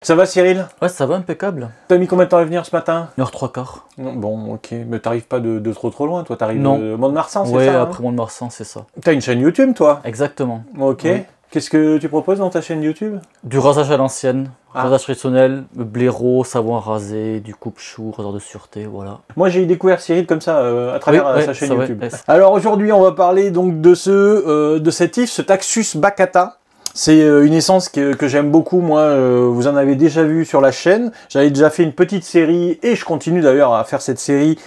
Ça va Cyril? Ouais, ça va, impeccable. T'as mis combien de temps à venir ce matin? 1h03. Bon, ok, mais t'arrives pas de trop loin, toi, t'arrives Non. de Mont-de-Marsan, c'est Ouais, ça? après Mont-de-Marsan, c'est ça. T'as une chaîne YouTube, toi? Exactement. Ok. Oui. Qu'est-ce que tu proposes dans ta chaîne YouTube? Du rasage à l'ancienne, Ah. rasage traditionnel, blaireau, savon à raser, du coupe-chou, rasoir de sûreté, voilà. Moi, j'ai découvert Cyril comme ça, à travers Oui, ouais, sa chaîne ça, ouais, YouTube. ouais. Alors aujourd'hui, on va parler donc de cet if, ce Taxus baccata. C'est une essence que j'aime beaucoup, moi, vous en avez déjà vu sur la chaîne. J'avais déjà fait une petite série, et je continue d'ailleurs à faire cette série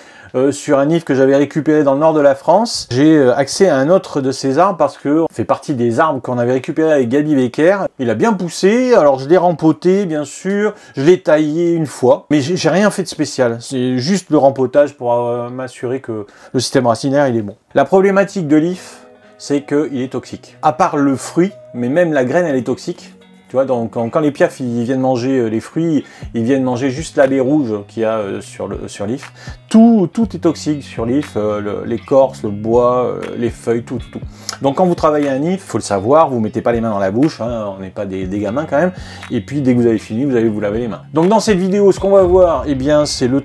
sur un if que j'avais récupéré dans le nord de la France. J'ai accès à un autre de ces arbres parce que ça fait partie des arbres qu'on avait récupéré avec Gaby Becker. Il a bien poussé, alors je l'ai rempoté bien sûr, je l'ai taillé une fois, mais j'ai rien fait de spécial. C'est juste le rempotage pour m'assurer que le système racinaire il est bon. La problématique de l'if, c'est qu'il est toxique. À part le fruit, mais même la graine elle est toxique. Tu vois, donc quand les piafs ils viennent manger les fruits, ils viennent manger juste la baie rouge qu'il y a sur l'if. Tout est toxique sur l'if, l'écorce, le bois, les feuilles, tout. Donc quand vous travaillez un if, faut le savoir, vous mettez pas les mains dans la bouche, hein, on n'est pas des gamins quand même. Et puis dès que vous avez fini, vous allez vous laver les mains. Donc dans cette vidéo, ce qu'on va voir, eh bien c'est le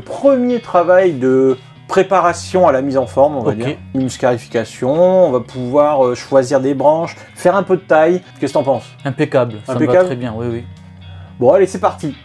premier travail de préparation à la mise en forme, on va dire. Une scarification, on va pouvoir choisir des branches, faire un peu de taille. Qu'est-ce que t'en penses? Impeccable, ça me va très bien, oui. Bon, allez, c'est parti.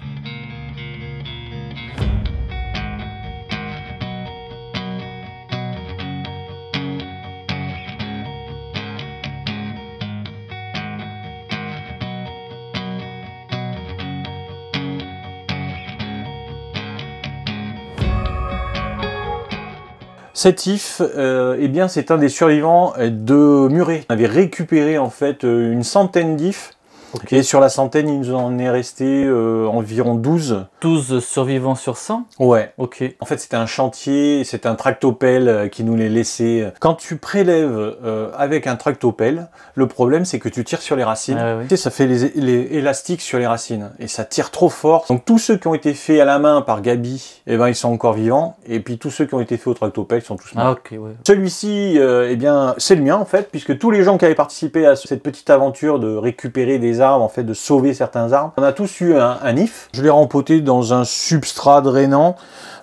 Cet if, eh bien, c'est un des survivants de Muret. On avait récupéré en fait une centaine d'ifs. Okay. Et sur la centaine, il nous en est resté environ 12. 12 survivants sur 100? Ouais. Ok. En fait, c'était un chantier, c'était un tractopelle qui nous les laissait. Quand tu prélèves avec un tractopelle, le problème, c'est que tu tires sur les racines. Ah, oui. Tu sais, ça fait les élastiques sur les racines. Et ça tire trop fort. Donc, tous ceux qui ont été faits à la main par Gaby, eh ben, ils sont encore vivants. Et puis, tous ceux qui ont été faits au tractopelle sont tous morts. Ah, ok, ouais. Celui-ci, eh bien, c'est le mien, en fait, puisque tous les gens qui avaient participé à cette petite aventure de récupérer des arbres, en fait, de sauver certains arbres. On a tous eu un if. Je l'ai rempoté dans un substrat drainant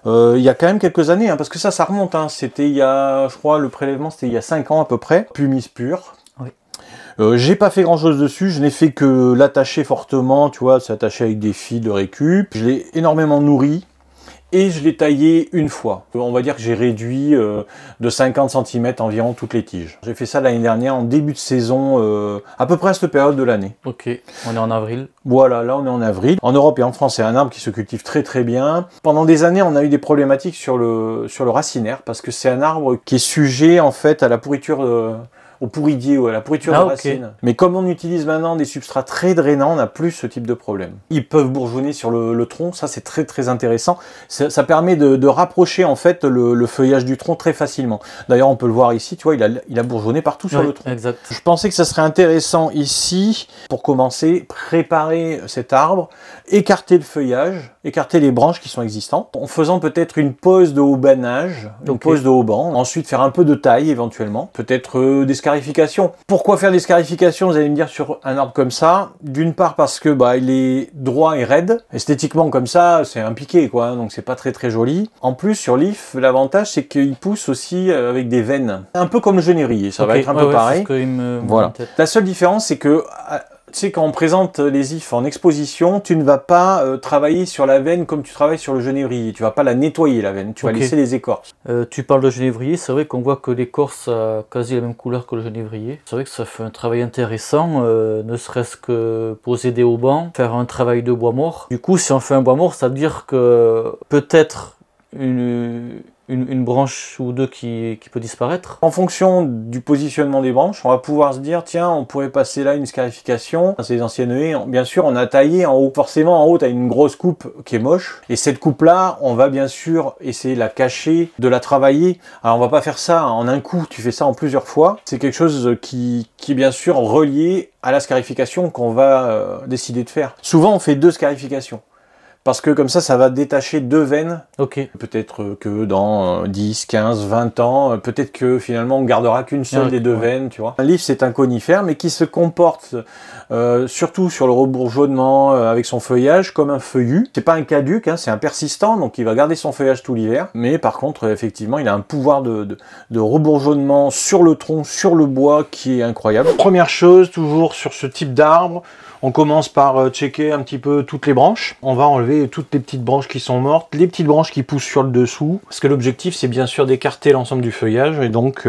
il y a quand même quelques années, hein, parce que ça remonte. Hein. C'était il y a, je crois, le prélèvement, c'était il y a 5 ans à peu près. Pumice pur. Oui. J'ai pas fait grand chose dessus, je n'ai fait que l'attacher fortement, tu vois, c'est attaché avec des fils de récup. Je l'ai énormément nourri. Et je l'ai taillé une fois. On va dire que j'ai réduit de 50 cm environ toutes les tiges. J'ai fait ça l'année dernière en début de saison, à peu près à cette période de l'année. Ok, on est en avril. Voilà, là on est en avril. En Europe et en France, c'est un arbre qui se cultive très bien. Pendant des années, on a eu des problématiques sur le racinaire, parce que c'est un arbre qui est sujet en fait à la pourriture... au pourridier ou à la pourriture de racines. Mais comme on utilise maintenant des substrats très drainants, on n'a plus ce type de problème. Ils peuvent bourgeonner sur le tronc, ça c'est très intéressant. Ça permet de rapprocher en fait le feuillage du tronc très facilement. D'ailleurs on peut le voir ici, tu vois, il a bourgeonné partout sur le tronc. Exact. Je pensais que ça serait intéressant ici, pour commencer, préparer cet arbre, écarter le feuillage, écarter les branches qui sont existantes, en faisant peut-être une pause de haubanage, une pause de hauban, ensuite faire un peu de taille éventuellement, peut-être des scarifications. Pourquoi faire des scarifications, vous allez me dire, sur un arbre comme ça? D'une part parce que il est droit et raide. Esthétiquement comme ça, c'est un piqué quoi, donc c'est pas très joli. En plus sur l'if, l'avantage c'est qu'il pousse aussi avec des veines. Un peu comme le genévrier, ça va être un peu pareil. Voilà. La seule différence c'est que tu sais, quand on présente les ifs en exposition, tu ne vas pas travailler sur la veine comme tu travailles sur le genévrier. Tu vas pas la nettoyer, la veine. Tu vas laisser les écorces. Tu parles de genévrier, c'est vrai qu'on voit que l'écorce a quasi la même couleur que le genévrier. C'est vrai que ça fait un travail intéressant, ne serait-ce que poser des haubans, faire un travail de bois mort. Du coup, si on fait un bois mort, ça veut dire que peut-être une branche ou deux qui peut disparaître. En fonction du positionnement des branches, on va pouvoir se dire, tiens, on pourrait passer là une scarification. Dans ces anciennes haies, bien sûr, on a taillé en haut. Forcément, en haut, tu as une grosse coupe qui est moche. Et cette coupe-là, on va bien sûr essayer de la cacher, de la travailler. Alors, on va pas faire ça en un coup, tu fais ça en plusieurs fois. C'est quelque chose qui est bien sûr relié à la scarification qu'on va décider de faire. Souvent, on fait 2 scarifications. parce que comme ça va détacher 2 veines. Ok. Peut-être que dans 10, 15, 20 ans, peut-être que finalement on gardera qu'une seule des 2 veines, tu vois. Un lif, c'est un conifère, mais qui se comporte surtout sur le rebourgeonnement avec son feuillage comme un feuillu. C'est pas un caduc, hein, c'est un persistant, donc il va garder son feuillage tout l'hiver. Mais par contre, effectivement, il a un pouvoir de rebourgeonnement sur le tronc, sur le bois, qui est incroyable. Première chose, toujours sur ce type d'arbre, on commence par checker un petit peu toutes les branches. On va enlever toutes les petites branches qui sont mortes, les petites branches qui poussent sur le dessous. Parce que l'objectif, c'est bien sûr d'écarter l'ensemble du feuillage. Et donc,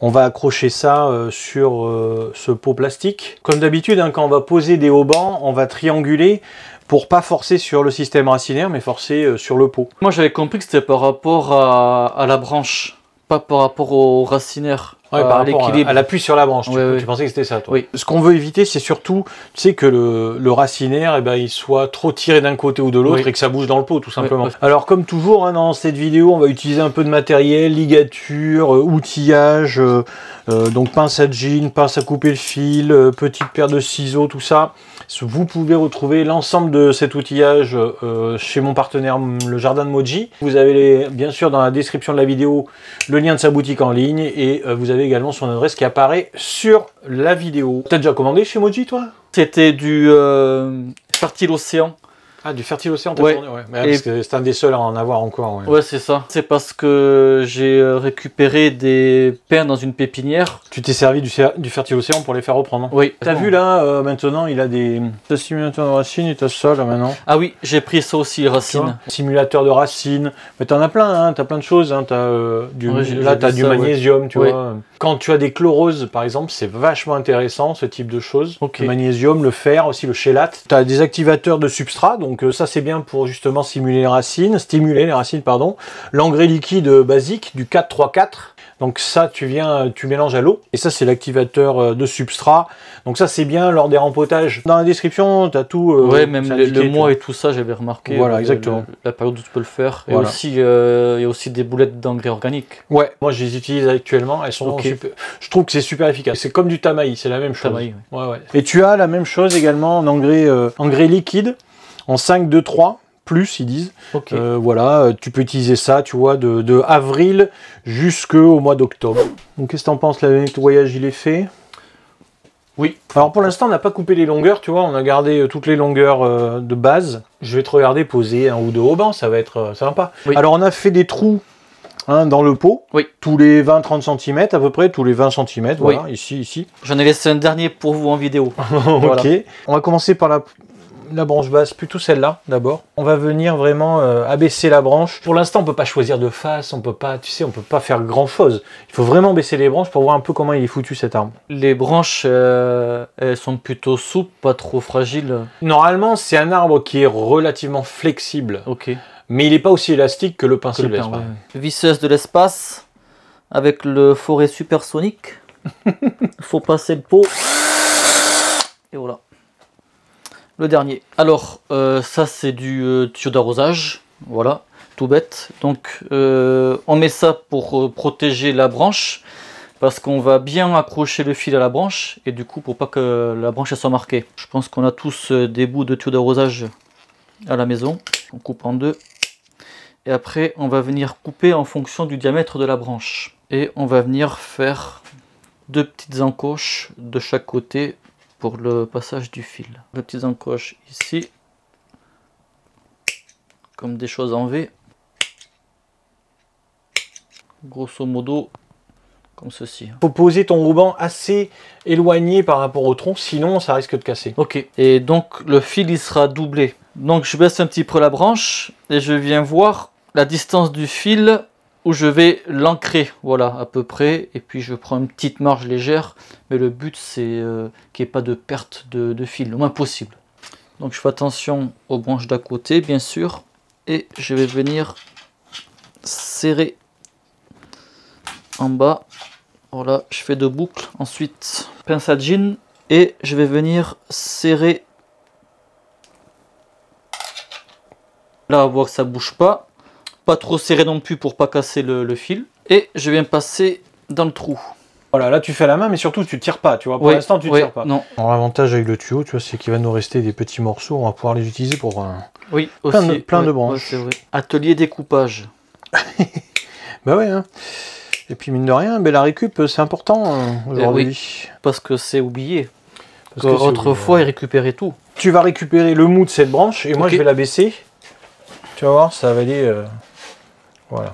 on va accrocher ça sur ce pot plastique. Comme d'habitude, hein, quand on va poser des haubans, on va trianguler pour pas forcer sur le système racinaire, mais forcer sur le pot. Moi, j'avais compris que c'était par rapport à la branche, pas par rapport au racinaire. Ouais, par rapport à l'appui sur la branche, tu pensais que c'était ça, toi. Oui. Ce qu'on veut éviter, c'est surtout, tu sais, que le racinaire, eh ben, il soit trop tiré d'un côté ou de l'autre et que ça bouge dans le pot, tout simplement. Alors, comme toujours, hein, dans cette vidéo, on va utiliser un peu de matériel, ligature, outillage, donc pince à jean, pince à couper le fil, petite paire de ciseaux, tout ça. Vous pouvez retrouver l'ensemble de cet outillage chez mon partenaire, le Jardin de Moji. Vous avez bien sûr dans la description de la vidéo le lien de sa boutique en ligne et vous avez également son adresse qui apparaît sur la vidéo. T'as déjà commandé chez Moji, toi? C'était du Fertile Océan. Ah, du Fertile Océan, t'as tourné, parce que c'est un des seuls à en avoir encore. Ouais, c'est ça. C'est parce que j'ai récupéré des pins dans une pépinière. Tu t'es servi du Fertile Océan pour les faire reprendre. Oui. T'as vu là, maintenant, il a des simulateurs de racines et t'as ça là maintenant. Ah oui, j'ai pris ça aussi, les racines. Simulateur de racines. Mais t'en as plein, hein, t'as plein de choses. Hein, t'as du magnésium, tu vois. Quand tu as des chloroses, par exemple, c'est vachement intéressant ce type de choses. Le magnésium, le fer, aussi le chélate. T'as des activateurs de substrat, donc ça c'est bien pour justement stimuler les racines, pardon. L'engrais liquide basique du 434. Donc ça, tu mélanges à l'eau. Et ça, c'est l'activateur de substrat. Donc ça, c'est bien lors des rempotages. Dans la description, tu as tout. Ouais, même le mois et tout ça, j'avais remarqué. Voilà, exactement. La période où tu peux le faire. Voilà. Et aussi, il y a aussi des boulettes d'engrais organiques. Ouais, moi je les utilise actuellement. Elles sont super. Je trouve que c'est super efficace. C'est comme du tamaï, c'est la même chose. Tamaï, oui. Ouais. Et tu as la même chose également en engrais liquide, en 5, 2, 3. Plus, ils disent. Voilà, tu peux utiliser ça, tu vois, de avril jusqu'au mois d'octobre. Donc, qu'est-ce que t'en penses? Le nettoyage, il est fait? Oui. Alors, pour l'instant, on n'a pas coupé les longueurs, tu vois, on a gardé toutes les longueurs de base. Je vais te regarder poser un ou deux haubans, ça va être sympa. Oui. Alors, on a fait des trous dans le pot, tous les 20-30 cm à peu près, tous les 20 cm, voilà, ici. J'en ai laissé un dernier pour vous en vidéo. Voilà. Ok. On va commencer par la branche basse, plutôt celle-là d'abord. On va venir vraiment abaisser la branche. Pour l'instant, on peut pas choisir de face, on peut pas, tu sais, on peut pas faire grand chose. Il faut vraiment baisser les branches pour voir un peu comment il est foutu cet arbre. Les branches, elles sont plutôt souples, pas trop fragiles. Normalement, c'est un arbre qui est relativement flexible. Mais il n'est pas aussi élastique que le pin sylvestre. Visseuse de l'espace avec le forêt supersonique. Il faut passer le pot. Et voilà. Le dernier. Alors, ça c'est du tuyau d'arrosage. Voilà, tout bête. Donc, on met ça pour protéger la branche. Parce qu'on va bien accrocher le fil à la branche. Et du coup, pour pas que la branche elle soit marquée. Je pense qu'on a tous des bouts de tuyau d'arrosage à la maison. On coupe en deux. Et après, on va venir couper en fonction du diamètre de la branche. Et on va venir faire deux petites encoches de chaque côté pour le passage du fil. Deux petites encoches ici, comme des choses en V. Grosso modo, comme ceci. Il faut poser ton ruban assez éloigné par rapport au tronc, sinon ça risque de casser. Et donc le fil il sera doublé. Donc je baisse un petit peu la branche et je viens voir la distance du fil où je vais l'ancrer, voilà, à peu près, et puis je prends une petite marge légère, mais le but c'est qu'il n'y ait pas de perte de fil, le moins possible. Donc je fais attention aux branches d'à côté, bien sûr, et je vais venir serrer en bas, voilà, je fais deux boucles, ensuite pince à jean, et je vais venir serrer, là on voit que ça bouge pas trop serré non plus pour pas casser le fil. Et je viens passer dans le trou. Voilà, là tu fais à la main, mais surtout tu tires pas, tu vois. Pour l'instant tu tires pas. Non. L'avantage avec le tuyau, tu vois, c'est qu'il va nous rester des petits morceaux. On va pouvoir les utiliser pour Oui, aussi. Plein de branches. Ouais, c'est vrai. Atelier découpage. Bah ouais, hein. Et puis mine de rien, la récup c'est important aujourd'hui. Oui, parce que c'est oublié. Parce que autrefois, ils récupéraient tout. Tu vas récupérer le mou de cette branche et moi je vais la baisser. Tu vas voir, ça va aller. Voilà.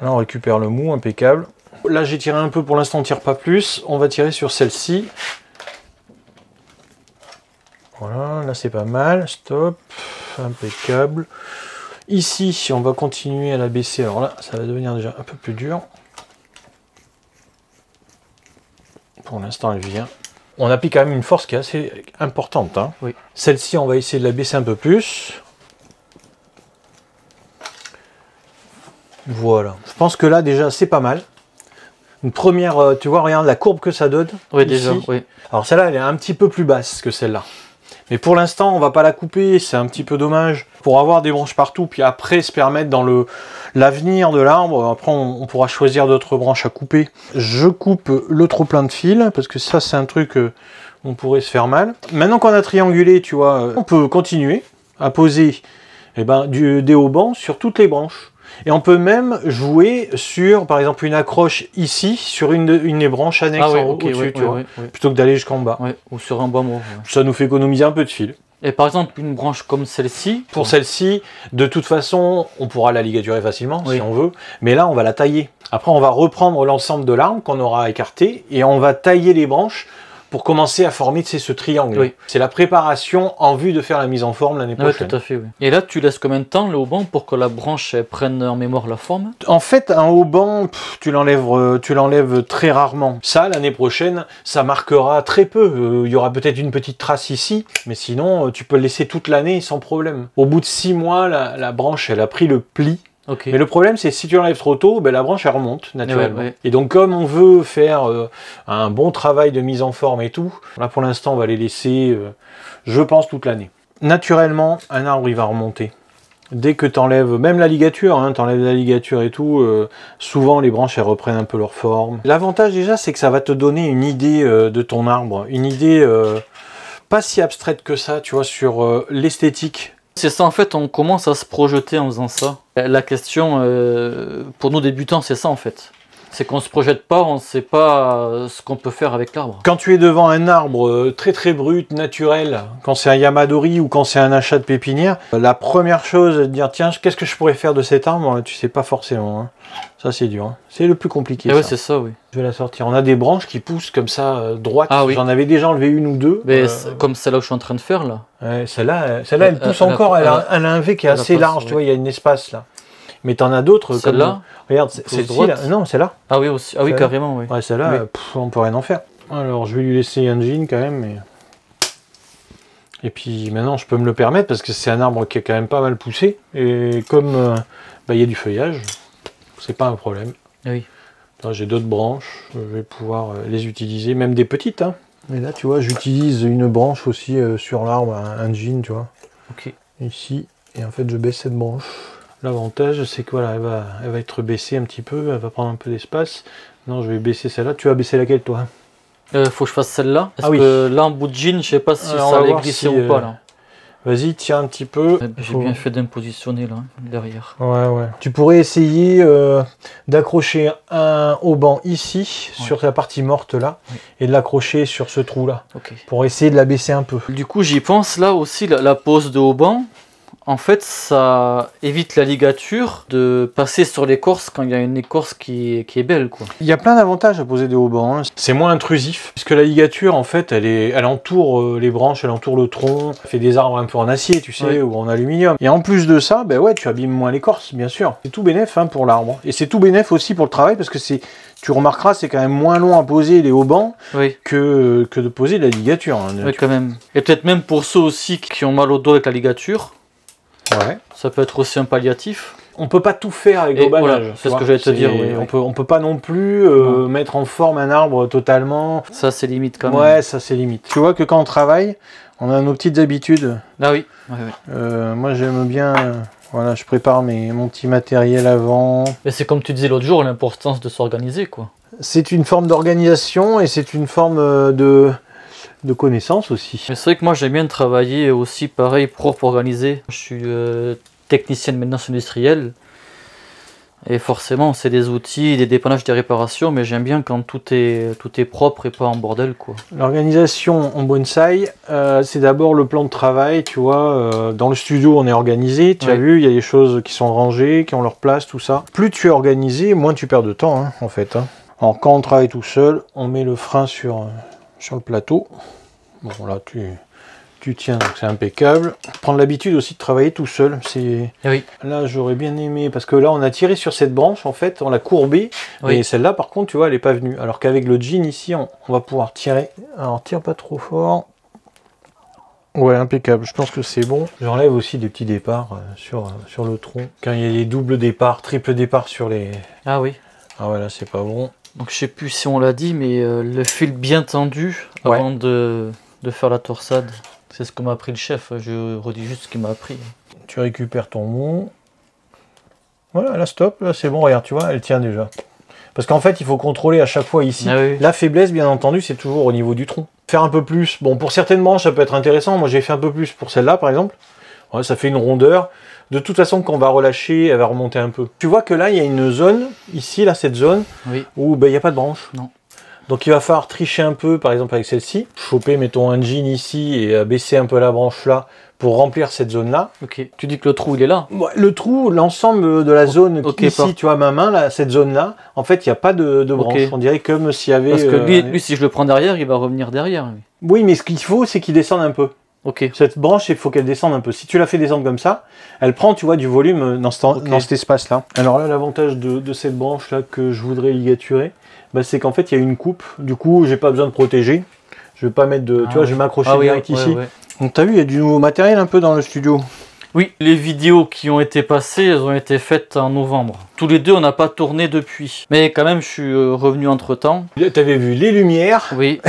Là on récupère le mou, impeccable. Là j'ai tiré un peu, pour l'instant on tire pas plus. On va tirer sur celle-ci. Voilà, là c'est pas mal. Stop. Impeccable. Ici, on va continuer à la baisser. Alors là, ça va devenir déjà un peu plus dur. Pour l'instant, elle vient. On applique quand même une force qui est assez importante. Hein. Oui. Celle-ci, on va essayer de la baisser un peu plus. Voilà. Je pense que là, déjà, c'est pas mal. Une première, tu vois, regarde la courbe que ça donne. Oui, ici. déjà, oui. Alors celle-là, elle est un petit peu plus basse que celle-là. Mais pour l'instant, on va pas la couper, c'est un petit peu dommage. Pour avoir des branches partout, puis après se permettre dans l'avenir de l'arbre, après on pourra choisir d'autres branches à couper. Je coupe le trop plein de fils, parce que ça c'est un truc, on pourrait se faire mal. Maintenant qu'on a triangulé, tu vois, on peut continuer à poser des haubans sur toutes les branches. Et on peut même jouer sur, par exemple, une accroche ici, sur une des branches annexes au-dessus, tu vois, plutôt que d'aller jusqu'en bas. Ouais, ou sur un bois mort. Ouais. Ça nous fait économiser un peu de fil. Et par exemple, une branche comme celle-ci. Pour celle-ci, de toute façon, on pourra la ligaturer facilement, si on veut. Mais là, on va la tailler. Après, on va reprendre l'ensemble de l'arbre qu'on aura écarté et on va tailler les branches pour commencer à former ce triangle. Oui. C'est la préparation en vue de faire la mise en forme l'année prochaine. Oui, tout à fait. Oui. Et là, tu laisses combien de temps le hauban pour que la branche prenne en mémoire la forme? En fait, un hauban, tu l'enlèves très rarement. Ça, l'année prochaine, ça marquera très peu. Il y aura peut-être une petite trace ici, mais sinon, tu peux le laisser toute l'année sans problème. Au bout de 6 mois, la branche, elle a pris le pli. Okay. Mais le problème, c'est si tu l'enlèves trop tôt, la branche, elle remonte naturellement. Et donc, comme on veut faire un bon travail de mise en forme et tout, là, pour l'instant, on va les laisser, je pense, toute l'année. Naturellement, un arbre, il va remonter. Dès que tu enlèves, même la ligature, hein, tu enlèves la ligature et tout, souvent, les branches, elles reprennent un peu leur forme. L'avantage, déjà, c'est que ça va te donner une idée de ton arbre. Une idée pas si abstraite que ça, tu vois, sur l'esthétique. C'est ça, en fait, on commence à se projeter en faisant ça. La question, pour nous débutants, c'est ça, en fait. C'est qu'on ne se projette pas, on ne sait pas ce qu'on peut faire avec l'arbre. Quand tu es devant un arbre très très brut, naturel, quand c'est un yamadori ou quand c'est un achat de pépinière, la première chose, de dire, tiens, qu'est-ce que je pourrais faire de cet arbre, tu sais pas forcément. Hein. Ça, c'est dur. Hein. C'est le plus compliqué. Oui, c'est ça, oui. Je vais la sortir. On a des branches qui poussent comme ça, droites. Ah, oui. J'en avais déjà enlevé une ou deux. Mais comme celle-là que je suis en train de faire, là. Ouais, celle-là, elle pousse encore. Elle a un V qui est assez large, tu vois, il y a un espace là. Mais t'en as d'autres comme là. Regarde, celle-ci là. Non, c'est là. Ah oui, aussi. Ah oui, carrément, oui. Ouais, celle-là, on peut rien en faire. Alors, je vais lui laisser un jean quand même. Mais... Et puis maintenant, je peux me le permettre parce que c'est un arbre qui est quand même pas mal poussé. Et comme il y a du feuillage, c'est pas un problème. Oui. J'ai d'autres branches, je vais pouvoir les utiliser, même des petites. Hein. Mais là, tu vois, j'utilise une branche aussi sur l'arbre, un jean, tu vois. Ok. Ici, et en fait, je baisse cette branche. L'avantage, c'est que voilà, elle va être baissée un petit peu, elle va prendre un peu d'espace. Non, je vais baisser celle-là. Tu vas baisser laquelle, toi? Faut que je fasse celle-là. Parce que là, en bout de jean, je sais pas si ça allait glisser ou pas, là. Vas-y, tiens un petit peu. J'ai bien fait d'impositionner là, derrière. Ouais. Tu pourrais essayer d'accrocher un auban ici, sur la partie morte là, et de l'accrocher sur ce trou là, pour essayer de la baisser un peu. Du coup, j'y pense là aussi, la pose de auban. En fait, ça évite la ligature de passer sur l'écorce quand il y a une écorce qui est belle, quoi. Il y a plein d'avantages à poser des haubans. Hein. C'est moins intrusif, puisque la ligature, en fait, elle entoure les branches, elle entoure le tronc, elle fait des arbres un peu en acier, tu sais, ou en aluminium. Et en plus de ça, tu abîmes moins l'écorce, bien sûr. C'est tout bénef pour l'arbre. Et c'est tout bénef aussi pour le travail, parce que tu remarqueras, c'est quand même moins long à poser les haubans que de poser de la ligature. Hein, oui, quand même. Et peut-être même pour ceux aussi qui ont mal au dos avec la ligature. Ouais. Ça peut être aussi un palliatif. On peut pas tout faire avec l'aubanage. Voilà, c'est ce que j'allais te dire. Oui. On peut pas non plus mettre en forme un arbre totalement. Ça c'est limite quand même. Ouais, ça c'est limite. Tu vois que quand on travaille, on a nos petites habitudes. Ah oui. Moi j'aime bien. Voilà, je prépare mon petit matériel avant. Mais c'est comme tu disais l'autre jour, l'importance de s'organiser, quoi. C'est une forme d'organisation et c'est une forme de connaissances aussi. Mais c'est vrai que moi j'aime bien travailler aussi pareil, propre, organisé. Je suis technicien de maintenance industrielle. Et forcément, c'est des outils, des dépannages, des réparations, mais j'aime bien quand tout est propre et pas en bordel, quoi. L'organisation en bonsaï, c'est d'abord le plan de travail, tu vois. Dans le studio, on est organisé, tu as vu, il y a des choses qui sont rangées, qui ont leur place, tout ça. Plus tu es organisé, moins tu perds de temps, hein, en fait. Hein. Alors, quand on travaille tout seul, on met le frein sur le plateau. Bon, là, tu tiens, donc c'est impeccable. Prendre l'habitude aussi de travailler tout seul. Oui. Là, j'aurais bien aimé, parce que là, on a tiré sur cette branche, en fait, on l'a courbée, et celle-là, par contre, tu vois, elle n'est pas venue. Alors qu'avec le jean, ici, on va pouvoir tirer. Alors, tire pas trop fort. Ouais, impeccable, je pense que c'est bon. J'enlève aussi des petits départs sur le tronc. Quand il y a des doubles départs, triple départs sur les... Ah oui. Ah ouais, là, c'est pas bon. Donc, je sais plus si on l'a dit, mais le fil bien tendu avant de faire la torsade. C'est ce que m'a appris le chef, je redis juste ce qu'il m'a appris. Tu récupères ton mont. Voilà, là stop, là c'est bon, regarde, tu vois, elle tient déjà. Parce qu'en fait, il faut contrôler à chaque fois ici. Ah oui. La faiblesse, bien entendu, c'est toujours au niveau du tronc. Faire un peu plus, bon, pour certaines branches, ça peut être intéressant. Moi, j'ai fait un peu plus pour celle-là, par exemple. Ouais, ça fait une rondeur. De toute façon, quand on va relâcher, elle va remonter un peu. Tu vois que là, il y a une zone, ici, là, cette zone, où il n'y a pas de branche. Non. Donc il va falloir tricher un peu, par exemple avec celle-ci, choper, mettons, un jean ici et baisser un peu la branche là pour remplir cette zone-là. Ok. Tu dis que le trou, il est là? Ouais, le trou, l'ensemble de la zone ici, tu vois, ma main, là, cette zone-là, en fait, il n'y a pas de branche. On dirait comme s'il y avait... Parce que lui, si je le prends derrière, il va revenir derrière. Lui. Oui, mais ce qu'il faut, c'est qu'il descende un peu. Ok. Cette branche, il faut qu'elle descende un peu. Si tu la fais descendre comme ça, elle prend, tu vois, du volume dans cet espace-là. Alors là, l'avantage de cette branche-là que je voudrais ligaturer, bah, c'est qu'en fait, il y a une coupe. Du coup, j'ai pas besoin de protéger. Je vais pas mettre de... tu vois, je vais m'accrocher direct ici. Donc, tu as vu, il y a du nouveau matériel un peu dans le studio. Oui, les vidéos qui ont été passées, elles ont été faites en novembre. Tous les deux, on n'a pas tourné depuis. Mais quand même, je suis revenu entre-temps. Tu avais vu les lumières. Oui.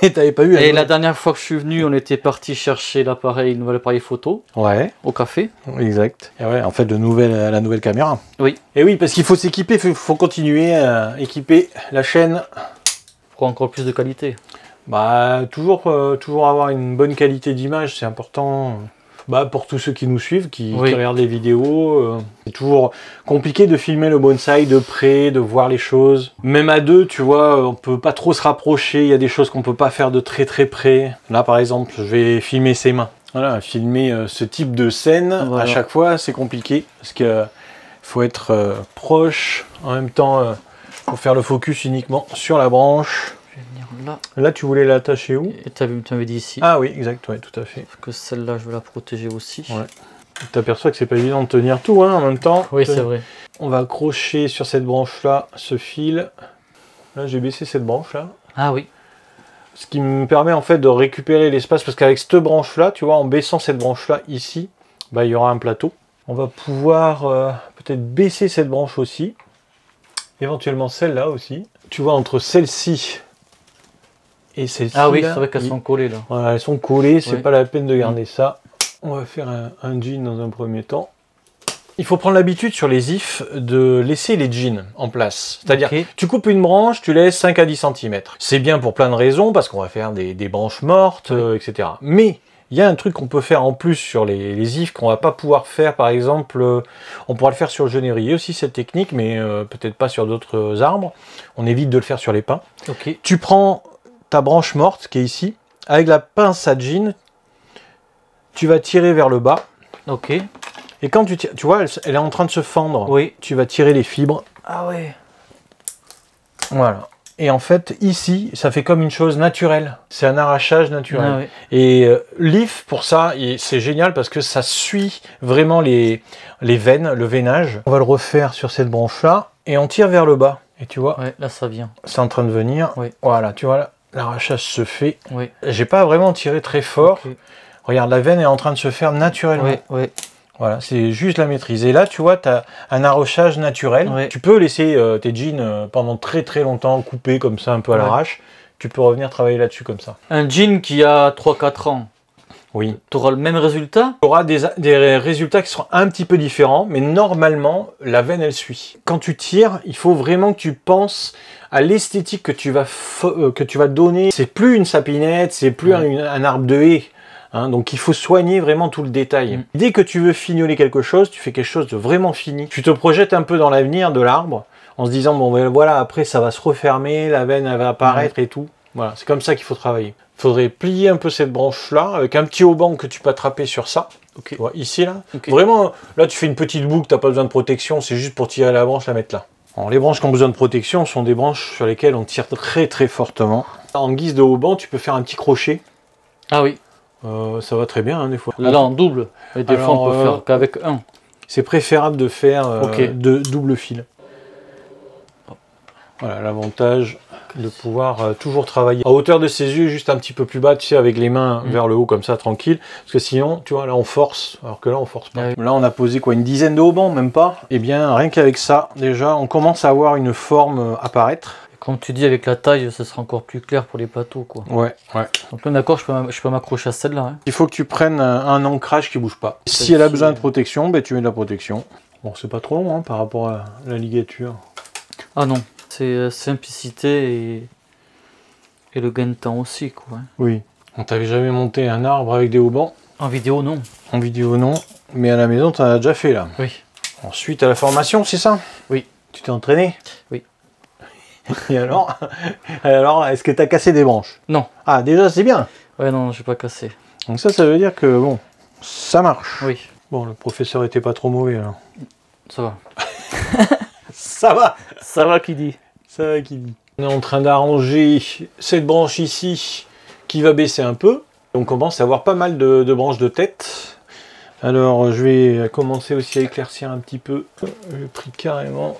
Et t'avais pas eu... Et la dernière fois que je suis venu, on était parti chercher l'appareil, le nouvel appareil photo. Ouais. Au café. Exact. Et ouais, en fait, la nouvelle caméra. Oui. Et oui, parce qu'il faut s'équiper, il faut continuer à équiper la chaîne. Pour encore plus de qualité. Bah, toujours avoir une bonne qualité d'image, c'est important. Bah, pour tous ceux qui nous suivent, qui regardent les vidéos, c'est toujours compliqué de filmer le bonsaï de près, de voir les choses. Même à deux, tu vois, on peut pas trop se rapprocher, il y a des choses qu'on peut pas faire de très très près. Là, par exemple, je vais filmer ses mains. Voilà, filmer ce type de scène, à chaque fois, c'est compliqué, parce que faut être proche, en même temps, faut faire le focus uniquement sur la branche. Là, tu voulais l'attacher où? Et tu m'avais dit ici. Ah oui, exact, ouais, tout à fait. Parce que celle-là, je vais la protéger aussi. Ouais. Tu t'aperçois que c'est pas évident de tenir tout, hein, en même temps. Oui, c'est vrai. On va accrocher sur cette branche-là ce fil. Là, j'ai baissé cette branche-là. Ah oui. Ce qui me permet en fait de récupérer l'espace, parce qu'avec cette branche-là, tu vois, en baissant cette branche-là ici, bah, il y aura un plateau. On va pouvoir peut-être baisser cette branche aussi. Éventuellement celle-là aussi. Tu vois, entre celle-ci et celle-ci. Ah oui, c'est vrai qu'elles sont collées là. Voilà, elles sont collées, c'est pas la peine de garder ça. On va faire un jean dans un premier temps. Il faut prendre l'habitude sur les ifs de laisser les jeans en place. C'est-à-dire, tu coupes une branche, tu laisses 5 à 10 cm. C'est bien pour plein de raisons, parce qu'on va faire des branches mortes, etc. Mais il y a un truc qu'on peut faire en plus sur les ifs qu'on va pas pouvoir faire, par exemple, on pourra le faire sur le genévrier aussi, cette technique, mais peut-être pas sur d'autres arbres. On évite de le faire sur les pins. Tu prends ta branche morte qui est ici, avec la pince à jean, tu vas tirer vers le bas. Et quand tu tires, tu vois, elle est en train de se fendre. Tu vas tirer les fibres. Ah ouais. Voilà. Et en fait, ici, ça fait comme une chose naturelle. C'est un arrachage naturel. Ah ouais. Et l'if, pour ça, c'est génial parce que ça suit vraiment les veines, le veinage. On va le refaire sur cette branche-là et on tire vers le bas. Et tu vois, là, ça vient. C'est en train de venir. Voilà, tu vois là. L'arrachage se fait. J'ai pas vraiment tiré très fort. Regarde, la veine est en train de se faire naturellement. Voilà, c'est juste la maîtrise. Et là, tu vois, tu as un arrachage naturel. Tu peux laisser tes jeans pendant très très longtemps, coupés comme ça, un peu à l'arrache. Tu peux revenir travailler là-dessus comme ça. Un jean qui a 3-4 ans, Oui. Tu auras le même résultat? Tu auras des résultats qui seront un petit peu différents, mais normalement, la veine, elle suit. Quand tu tires, il faut vraiment que tu penses à l'esthétique que tu vas donner. C'est plus une sapinette, c'est plus un arbre de haie. Hein, donc il faut soigner vraiment tout le détail. Dès que tu veux fignoler quelque chose, tu fais quelque chose de vraiment fini. Tu te projettes un peu dans l'avenir de l'arbre, en se disant, bon ben voilà, après ça va se refermer, la veine elle va apparaître et tout. Voilà, c'est comme ça qu'il faut travailler. Il faudrait plier un peu cette branche-là, avec un petit auban que tu peux attraper sur ça. Tu vois, ici, là. Vraiment, là tu fais une petite boucle, tu n'as pas besoin de protection, c'est juste pour tirer la branche, la mettre là. Alors, les branches qui ont besoin de protection sont des branches sur lesquelles on tire très très fortement. En guise de auban, tu peux faire un petit crochet. Ah oui. Ça va très bien, hein, des fois. Là, en double. Et des fois, on peut faire qu'avec un. C'est préférable de faire de double fil. Voilà, l'avantage de pouvoir toujours travailler à hauteur de ses yeux, juste un petit peu plus bas, tu sais, avec les mains vers le haut, comme ça, tranquille. Parce que sinon, tu vois, là, on force, alors que là, on force pas. Là, on a posé quoi, une dizaine de haubans, même pas. Et bien, rien qu'avec ça, déjà, on commence à avoir une forme apparaître. Comme tu dis, avec la taille, ça sera encore plus clair pour les plateaux, quoi. Ouais. Donc là, d'accord, je peux m'accrocher à celle-là. Hein. Il faut que tu prennes un ancrage qui bouge pas. Si elle a besoin de protection, ben, tu mets de la protection. Bon, c'est pas trop long hein, par rapport à la ligature. Ah non, c'est simplicité et le gain de temps aussi, quoi. Hein. Oui. On t'avait jamais monté un arbre avec des haubans? En vidéo, non. En vidéo, non. Mais à la maison, tu en as déjà fait, là. Oui. Ensuite, à la formation, c'est ça? Oui. Tu t'es entraîné? Oui. Et alors, est-ce que tu as cassé des branches? Non. Ah, déjà, c'est bien. Ouais, non, j'ai pas cassé. Donc ça veut dire que, bon, ça marche. Oui. Bon, le professeur était pas trop mauvais, alors. Ça va. Ça va. Ça va qui dit. Ça va qui dit. On est en train d'arranger cette branche ici, qui va baisser un peu. On commence à avoir pas mal de branches de tête. Alors, je vais commencer aussi à éclaircir un petit peu. J'ai pris carrément...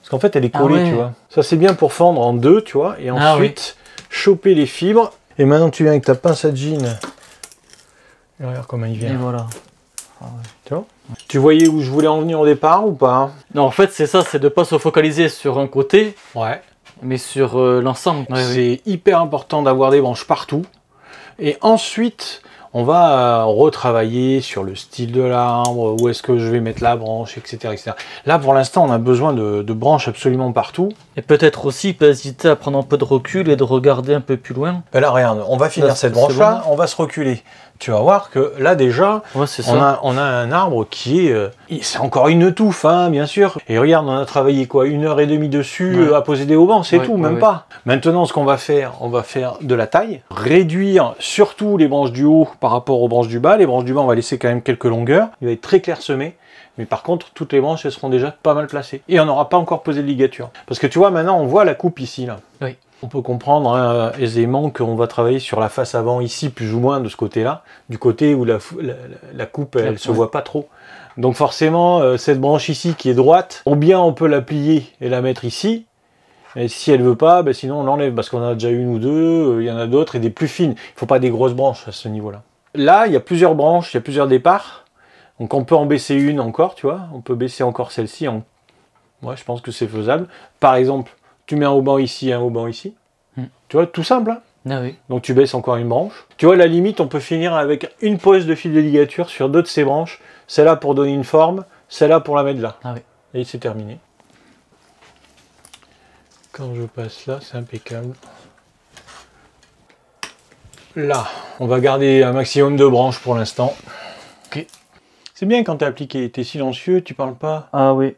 Parce qu'en fait, elle est collée, tu vois. Ça, c'est bien pour fendre en deux, tu vois. Et ensuite, choper les fibres. Et maintenant, tu viens avec ta pince à jean. Et regarde comment il vient. Et voilà. Ah ouais. Tu vois? Tu voyais où je voulais en venir au départ ou pas? Non, en fait, c'est ça, c'est de pas se focaliser sur un côté. Ouais. Mais sur l'ensemble. C'est hyper important d'avoir des branches partout. Et ensuite... on va retravailler sur le style de l'arbre, où est-ce que je vais mettre la branche, etc. etc. Là, pour l'instant, on a besoin de branches absolument partout. Et peut-être aussi pas hésiter à prendre un peu de recul et de regarder un peu plus loin. Ben là, regarde, on va finir cette branche-là, on va se reculer. Tu vas voir que là, déjà, on a un arbre qui est... c'est encore une touffe, hein, bien sûr. Et regarde, on a travaillé quoi, 1h30 dessus à poser des haubans, c'est tout, même pas. Maintenant, ce qu'on va faire, on va faire de la taille, réduire surtout les branches du haut par rapport aux branches du bas. Les branches du bas, on va laisser quand même quelques longueurs. Il va être très clairsemé. Mais par contre, toutes les branches, elles seront déjà pas mal placées. Et on n'aura pas encore posé de ligature. Parce que tu vois, maintenant, on voit la coupe ici, là. Oui. On peut comprendre aisément qu'on va travailler sur la face avant ici, plus ou moins de ce côté-là, du côté où la coupe, elle se voit pas trop. Donc forcément, cette branche ici qui est droite, ou bien on peut la plier et la mettre ici, et si elle veut pas, ben sinon on l'enlève, parce qu'on a déjà une ou deux, il y en a d'autres, et des plus fines. Il faut pas des grosses branches à ce niveau-là. Là, il y a plusieurs branches, il y a plusieurs départs, donc on peut en baisser une encore, tu vois, on peut baisser encore celle-ci. Moi, je pense que c'est faisable. Par exemple, tu mets un auban ici, un auban ici. Tu vois, tout simple. Hein. Ah oui. Donc tu baisses encore une branche. Tu vois, à la limite, on peut finir avec une pose de fil de ligature sur deux de ces branches. Celle-là pour donner une forme, celle-là pour la mettre là. Ah oui. Et c'est terminé. Quand je passe là, c'est impeccable. Là, on va garder un maximum de branches pour l'instant. Ok. C'est bien quand tu es appliqué. Tu es silencieux, tu parles pas. Ah oui.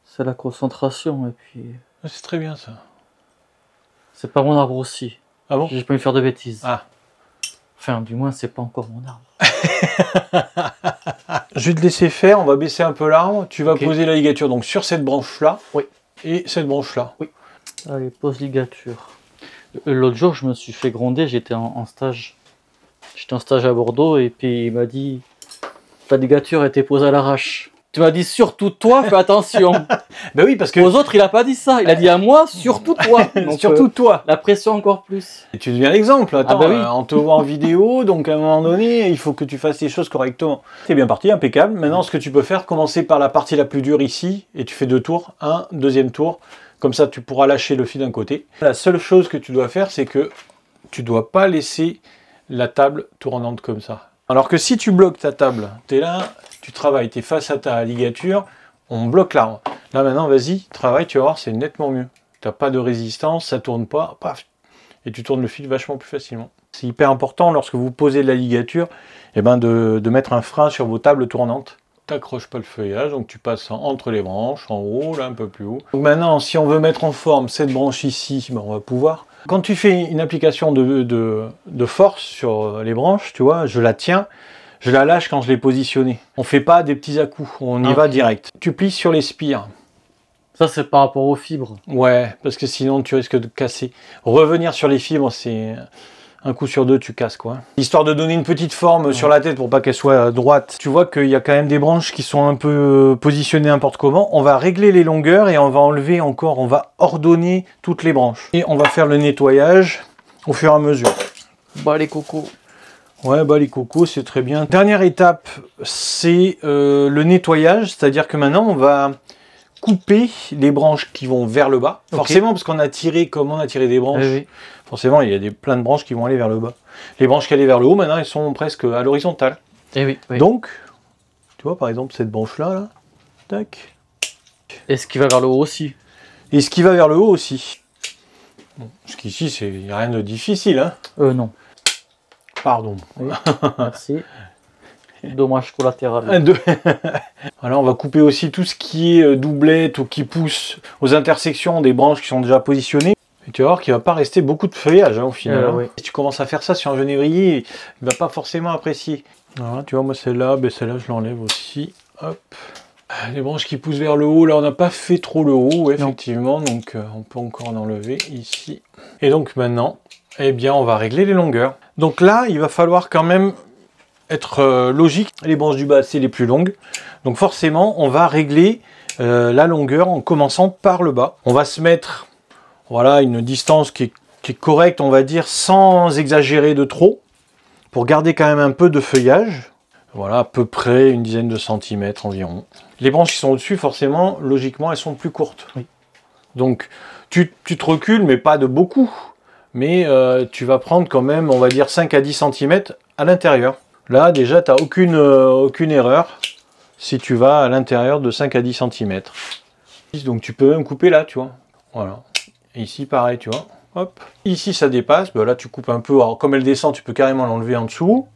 C'est la concentration et puis... C'est très bien ça. C'est pas mon arbre aussi. Ah bon? J'ai pas me faire de bêtises. Ah. Enfin, du moins, c'est pas encore mon arbre. Je vais te laisser faire, on va baisser un peu l'arbre. Tu vas poser la ligature donc sur cette branche-là. Oui. Et cette branche-là. Oui. Allez, pose ligature. L'autre jour, je me suis fait gronder, j'étais en stage. J'étais en stage à Bordeaux et puis il m'a dit ta ligature a été posée à l'arrache. Tu m'as dit surtout toi, fais attention. Ben oui, parce que... Aux autres, il a pas dit ça. Il a dit à moi, surtout toi. Donc, surtout toi. La pression encore plus. Et tu deviens l'exemple. Attends, oui. On te voit en vidéo, donc à un moment donné, il faut que tu fasses les choses correctement. C'est bien parti, impeccable. Maintenant, ce que tu peux faire, commencer par la partie la plus dure ici, et tu fais 2 tours, un, deuxième tour. Comme ça, tu pourras lâcher le fil d'un côté. La seule chose que tu dois faire, c'est que tu dois pas laisser la table tournante comme ça. Alors que si tu bloques ta table, tu es là, tu travailles, tu es face à ta ligature, on bloque l'arbre. Là maintenant, vas-y, travaille, tu vas voir, c'est nettement mieux. Tu n'as pas de résistance, ça tourne pas, paf, et tu tournes le fil vachement plus facilement. C'est hyper important lorsque vous posez de la ligature, eh ben de mettre un frein sur vos tables tournantes. Tu n'accroches pas le feuillage, donc tu passes entre les branches, en haut, là un peu plus haut. Donc maintenant, si on veut mettre en forme cette branche ici, ben on va pouvoir. Quand tu fais une application de force sur les branches, tu vois, je la tiens, je la lâche quand je l'ai positionnée. On ne fait pas des petits à-coups, on y va direct. Tu plies sur les spires. Ça, c'est par rapport aux fibres. Ouais, parce que sinon tu risques de casser. Revenir sur les fibres, c'est un coup sur deux, tu casses quoi. Histoire de donner une petite forme sur la tête pour pas qu'elle soit droite. Tu vois qu'il y a quand même des branches qui sont un peu positionnées n'importe comment. On va régler les longueurs et on va enlever encore, on va ordonner toutes les branches. Et on va faire le nettoyage au fur et à mesure. Bah les cocos. Ouais, bah les cocos, c'est très bien. Dernière étape, c'est le nettoyage. C'est-à-dire que maintenant, on va couper les branches qui vont vers le bas. Okay. Forcément, parce qu'on a tiré, comme on a tiré des branches, oui. Forcément, il y a plein de branches qui vont aller vers le bas. Les branches qui allaient vers le haut, maintenant, elles sont presque à l'horizontale. Oui. Donc, tu vois, par exemple, cette branche-là, là, tac. Et ce qui va vers le haut aussi. Et ce qui va vers le haut aussi. Bon, parce qu'ici, il n'y a rien de difficile, hein. Non. Pardon. Oui, merci. Dommage collatéral. Alors on va couper aussi tout ce qui est doublette ou qui pousse aux intersections des branches qui sont déjà positionnées. Et tu vas voir qu'il ne va pas rester beaucoup de feuillage au final. Oui. Si tu commences à faire ça sur un genévrier, il ne va pas forcément apprécier. Voilà, tu vois, moi celle-là, je l'enlève aussi. Hop. Les branches qui poussent vers le haut, là on n'a pas fait trop le haut, effectivement, donc on peut encore en enlever ici. Et donc maintenant, eh bien on va régler les longueurs. Donc là, il va falloir quand même être logique. Les branches du bas, c'est les plus longues. Donc forcément, on va régler la longueur en commençant par le bas. On va se mettre, voilà, une distance qui est correcte, on va dire, sans exagérer de trop, pour garder quand même un peu de feuillage. Voilà, à peu près une dizaine de centimètres environ. Les branches qui sont au-dessus, forcément, logiquement, elles sont plus courtes. Oui. Donc, tu te recules, mais pas de beaucoup. Mais tu vas prendre quand même, on va dire, 5 à 10 cm à l'intérieur. Là, déjà, tu n'as aucune erreur si tu vas à l'intérieur de 5 à 10 cm. Donc, tu peux même couper là, tu vois. Voilà. Et ici, pareil, tu vois. Hop. Ici, ça dépasse. Ben là, tu coupes un peu. Alors, comme elle descend, tu peux carrément l'enlever en dessous.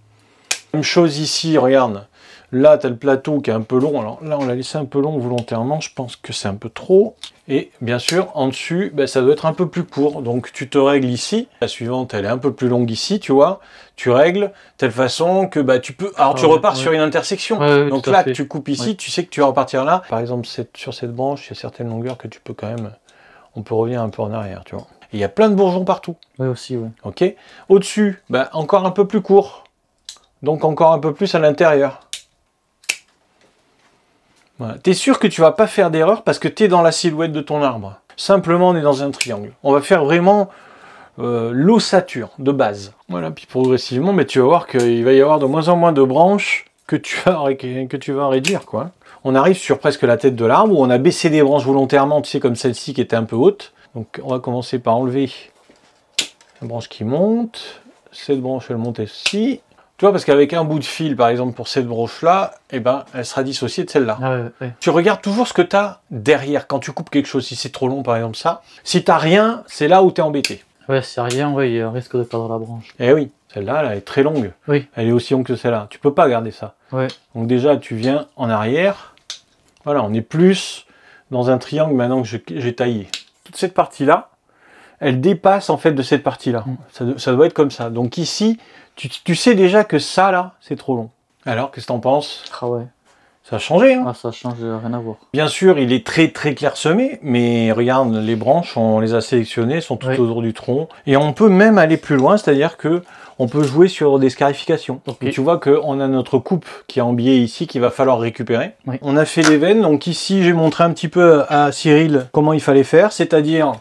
Même chose ici, regarde. Là, tu as le plateau qui est un peu long. Alors là, on l'a laissé un peu long volontairement. Je pense que c'est un peu trop. Et bien sûr, en dessus, ben, ça doit être un peu plus court. Donc, tu te règles ici. La suivante, elle est un peu plus longue ici, tu vois. Tu règles de telle façon que bah, tu peux... Alors, tu repars sur une intersection. Donc là, tu coupes ici, tu sais que tu vas repartir là. Par exemple, sur cette branche, il y a certaines longueurs que tu peux quand même... On peut revenir un peu en arrière, tu vois. Et il y a plein de bourgeons partout. Oui, aussi, oui. Ok. Au-dessus, ben, encore un peu plus court. Donc, encore un peu plus à l'intérieur. Voilà. Tu es sûr que tu vas pas faire d'erreur parce que tu es dans la silhouette de ton arbre. Simplement, on est dans un triangle. On va faire vraiment l'ossature de base. Voilà, puis progressivement, mais tu vas voir qu'il va y avoir de moins en moins de branches que tu vas réduire, quoi. On arrive sur presque la tête de l'arbre où on a baissé des branches volontairement, tu sais, comme celle-ci qui était un peu haute. Donc, on va commencer par enlever la branche qui monte. Cette branche, elle monte ici. Tu vois, parce qu'avec un bout de fil, par exemple, pour cette branche-là, eh ben, elle sera dissociée de celle-là. Ah ouais. Tu regardes toujours ce que tu as derrière. Quand tu coupes quelque chose, si c'est trop long, par exemple, ça. Si tu n'as rien, c'est là où tu es embêté. Ouais, s'il n'y a rien, ouais, il y a un risque de perdre la branche. Eh oui, celle-là, elle est très longue. Oui. Elle est aussi longue que celle-là. Tu peux pas garder ça. Ouais. Donc déjà, tu viens en arrière. Voilà, on est plus dans un triangle maintenant que j'ai taillé. Toute cette partie-là, elle dépasse en fait de cette partie-là. Ça doit être comme ça. Donc ici, tu sais déjà que ça, là, c'est trop long. Alors, qu'est-ce que t'en penses? Ah ouais. Ça a changé, hein? Ah, ça change, rien à voir. Bien sûr, il est très très clairsemé, mais regarde, les branches, on les a sélectionnées, sont tout autour du tronc. Et on peut même aller plus loin, c'est-à-dire que on peut jouer sur des scarifications. Okay. Et tu vois qu'on a notre coupe qui est en biais ici, qu'il va falloir récupérer. Oui. On a fait les veines, donc ici, j'ai montré un petit peu à Cyril comment il fallait faire, c'est-à-dire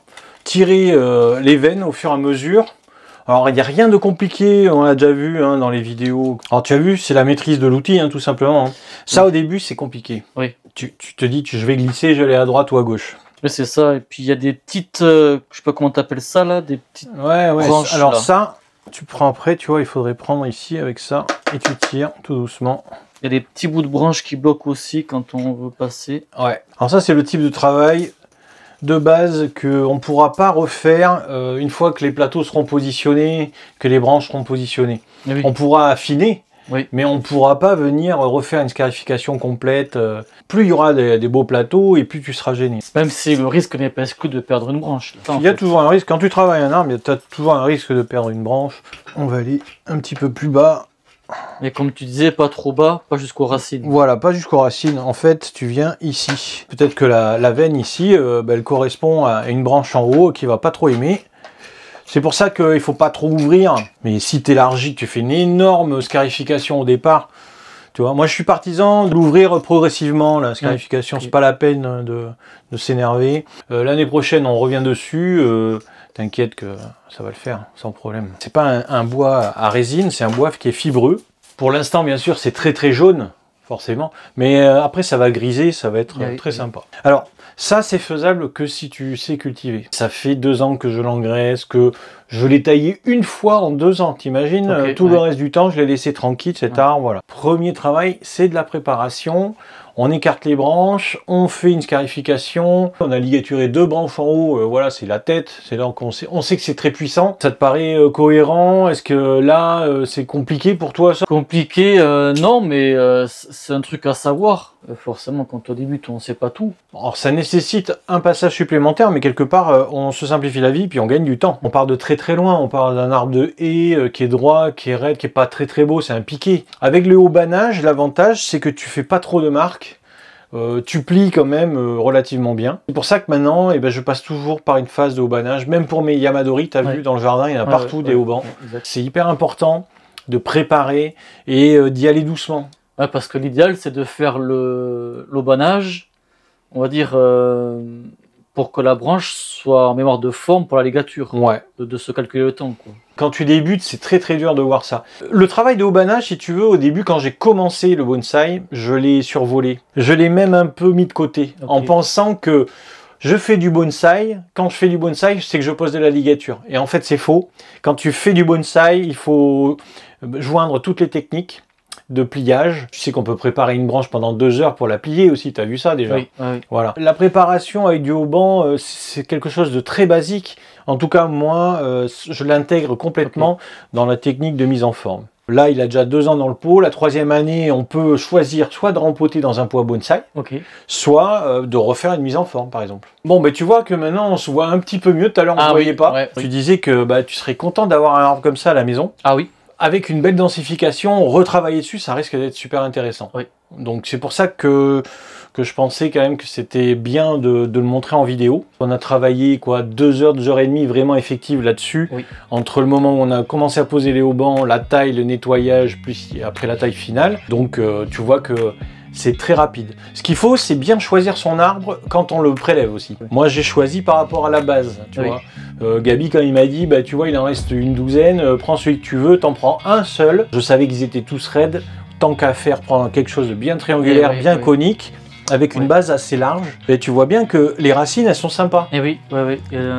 tirer les veines au fur et à mesure. Alors, il n'y a rien de compliqué, on l'a déjà vu hein, dans les vidéos. Alors, tu as vu, c'est la maîtrise de l'outil, hein, tout simplement. Hein. Ça, au début, c'est compliqué. Oui. Tu te dis, je vais glisser, je vais aller à droite ou à gauche. Oui, c'est ça. Et puis, il y a des petites, je sais pas comment tu appelles ça, là, des petites branches. Alors là. Ça, tu prends après, tu vois, il faudrait prendre ici avec ça et tu tires tout doucement. Il y a des petits bouts de branches qui bloquent aussi quand on veut passer. Ouais. Alors ça, c'est le type de travail de base qu'on ne pourra pas refaire une fois que les plateaux seront positionnés, que les branches seront positionnées. Oui. On pourra affiner, oui. Mais on ne pourra pas venir refaire une scarification complète. Plus il y aura des beaux plateaux et plus tu seras gêné. Même si le risque n'est pas exclu de perdre une branche. Il y a toujours un risque. Quand tu travailles un arbre, tu as toujours un risque de perdre une branche. On va aller un petit peu plus bas. Et comme tu disais, pas trop bas, pas jusqu'aux racines. Voilà, pas jusqu'aux racines. En fait, tu viens ici. Peut-être que la veine ici, elle correspond à une branche en haut qui va pas trop aimer. C'est pour ça qu'il ne faut pas trop ouvrir. Mais si tu élargis, tu fais une énorme scarification au départ. Tu vois, moi je suis partisan de l'ouvrir progressivement, la scarification. Okay. C'est pas la peine de s'énerver. L'année prochaine, on revient dessus. T'inquiète que ça va le faire sans problème. C'est pas un bois à résine, c'est un bois qui est fibreux. Pour l'instant, bien sûr, c'est très jaune, forcément. Mais après, ça va griser, ça va être très sympa. Alors, ça, c'est faisable que si tu sais cultiver. Ça fait 2 ans que je l'engraisse, que je l'ai taillé une fois en 2 ans. T'imagines, tout le reste du temps, je l'ai laissé tranquille, cet arbre. Voilà. Premier travail, c'est de la préparation. On écarte les branches, on fait une scarification, on a ligaturé 2 branches en haut, voilà, c'est la tête, c'est là qu'on sait, on sait que c'est très puissant. Ça te paraît cohérent? Est-ce que là, c'est compliqué pour toi ça? Compliqué, non, mais c'est un truc à savoir. Forcément, quand on débute, on ne sait pas tout. Alors, ça nécessite un passage supplémentaire, mais quelque part, on se simplifie la vie, puis on gagne du temps. On part de très loin, on part d'un arbre de haie qui est droit, qui est raide, qui est pas très beau, c'est un piqué. Avec le haubanage, l'avantage, c'est que tu fais pas trop de marques. Tu plies quand même relativement bien. C'est pour ça que maintenant, je passe toujours par une phase de haubanage. Même pour mes Yamadori, tu as vu dans le jardin, il y en a partout des haubans. C'est hyper important de préparer et d'y aller doucement. Ouais, parce que l'idéal, c'est de faire l'haubanage, on va dire, pour que la branche soit en mémoire de forme pour la ligature. Ouais. De se calculer le temps, quoi. Quand tu débutes, c'est très dur de voir ça. Le travail de haubanage, si tu veux, au début, quand j'ai commencé le bonsaï, je l'ai survolé. Je l'ai même un peu mis de côté, en pensant que je fais du bonsaï. Quand je fais du bonsaï, c'est que je pose de la ligature. Et en fait, c'est faux. Quand tu fais du bonsaï, il faut joindre toutes les techniques de pliage. Tu sais qu'on peut préparer une branche pendant 2 heures pour la plier aussi, tu as vu ça déjà? Oui. Voilà. La préparation avec du hauban, c'est quelque chose de très basique. En tout cas, moi, je l'intègre complètement dans la technique de mise en forme. Là, il a déjà 2 ans dans le pot. La 3e année, on peut choisir soit de rempoter dans un pot à bonsaï, soit de refaire une mise en forme, par exemple. Bon, tu vois que maintenant, on se voit un petit peu mieux. Tout à l'heure, on ne voyait pas. Tu disais que tu serais content d'avoir un arbre comme ça à la maison. Ah oui. Avec une belle densification, retravailler dessus, ça risque d'être super intéressant. Oui. Donc c'est pour ça que je pensais quand même que c'était bien de le montrer en vidéo. On a travaillé 2 heures, 2 heures et demie vraiment effectives là-dessus. Oui. Entre le moment où on a commencé à poser les haubans, la taille, le nettoyage, plus après la taille finale. Donc tu vois que c'est très rapide. Ce qu'il faut, c'est bien choisir son arbre quand on le prélève aussi. Oui. Moi, j'ai choisi par rapport à la base, tu vois. Gabi, quand il m'a dit, tu vois, il en reste une douzaine, prends celui que tu veux, t'en prends un seul. Je savais qu'ils étaient tous raides, tant qu'à faire, prendre quelque chose de bien triangulaire, bien conique, avec une base assez large. Et tu vois bien que les racines, elles sont sympas. Et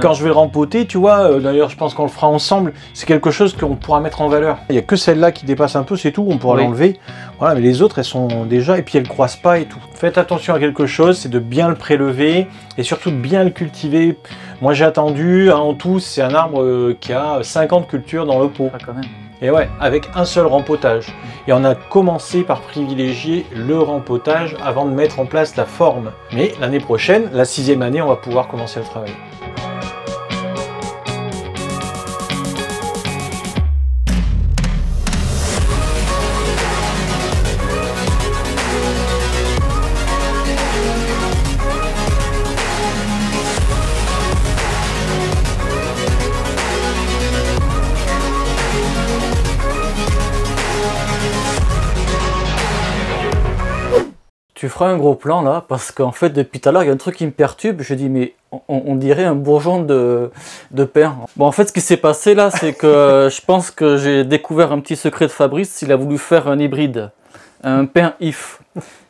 Quand je vais le rempoter, tu vois, d'ailleurs, je pense qu'on le fera ensemble, c'est quelque chose qu'on pourra mettre en valeur. Il n'y a que celle-là qui dépasse un peu, c'est tout, on pourra l'enlever. Voilà, mais les autres, elles sont déjà, et puis elles ne croissent pas et tout. Faites attention à quelque chose, c'est de bien le prélever, et surtout de bien le cultiver. Moi, j'ai attendu, en tout, c'est un arbre qui a 50 cultures dans le pot. Ah, quand même. Et ouais, avec un seul rempotage. Et on a commencé par privilégier le rempotage avant de mettre en place la forme. Mais l'année prochaine, la 6e année, on va pouvoir commencer le travail. Tu feras un gros plan là, parce qu'en fait depuis tout à l'heure il y a un truc qui me perturbe, je dis mais on dirait un bourgeon de pain. Bon en fait ce qui s'est passé là c'est que je pense que j'ai découvert un petit secret de Fabrice, il a voulu faire un hybride, un pain if.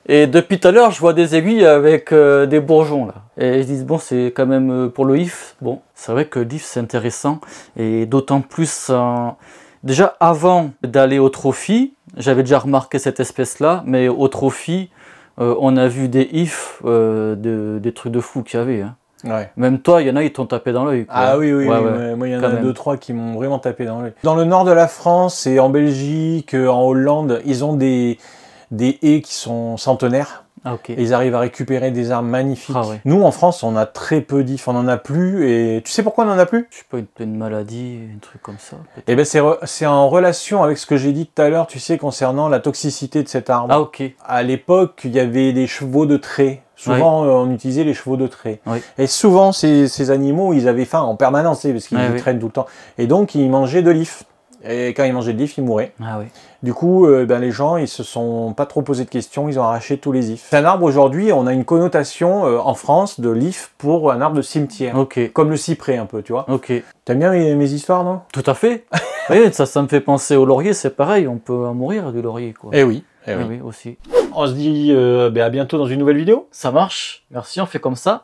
Et depuis tout à l'heure je vois des aiguilles avec des bourgeons là. Et je dis bon c'est quand même pour le if, bon c'est vrai que l'if c'est intéressant et d'autant plus Déjà, avant d'aller au trophy, j'avais déjà remarqué cette espèce-là, mais au trophy, on a vu des ifs, des trucs de fou qu'il y avait. Hein. Ouais. Même toi, il y en a, ils t'ont tapé dans l'œil. Ah oui, oui, ouais, oui. ouais. Moi, il y en Quand a même. 2-3 qui m'ont vraiment tapé dans l'œil. Dans le nord de la France et en Belgique, en Hollande, ils ont des haies qui sont centenaires. Ah, ok. Et ils arrivent à récupérer des arbres magnifiques. Ah, ouais. Nous, en France, on a très peu d'ifs, on en a plus. Et tu sais pourquoi on en a plus? Je sais pas, une maladie, un truc comme ça. Eh ben, c'est en relation avec ce que j'ai dit tout à l'heure, tu sais, concernant la toxicité de cet arbre. Ah, ok. À l'époque, il y avait des chevaux de trait. Souvent, on utilisait les chevaux de trait. Oui. Et souvent, ces animaux, ils avaient faim en permanence, tu sais, parce qu'ils traînent tout le temps. Et donc, ils mangeaient de l'if. Et quand ils mangeaient de l'if, ils mouraient. Ah, oui. Du coup, les gens, ils se sont pas trop posé de questions, ils ont arraché tous les ifs. C'est un arbre aujourd'hui, on a une connotation en France de l'if pour un arbre de cimetière. Ok. Comme le cyprès un peu, tu vois. Ok. T'aimes bien mes histoires, non? Tout à fait. Oui, ça me fait penser au laurier, c'est pareil, on peut en mourir du laurier, quoi. Eh oui. Oui, aussi. On se dit à bientôt dans une nouvelle vidéo. Ça marche. Merci, on fait comme ça.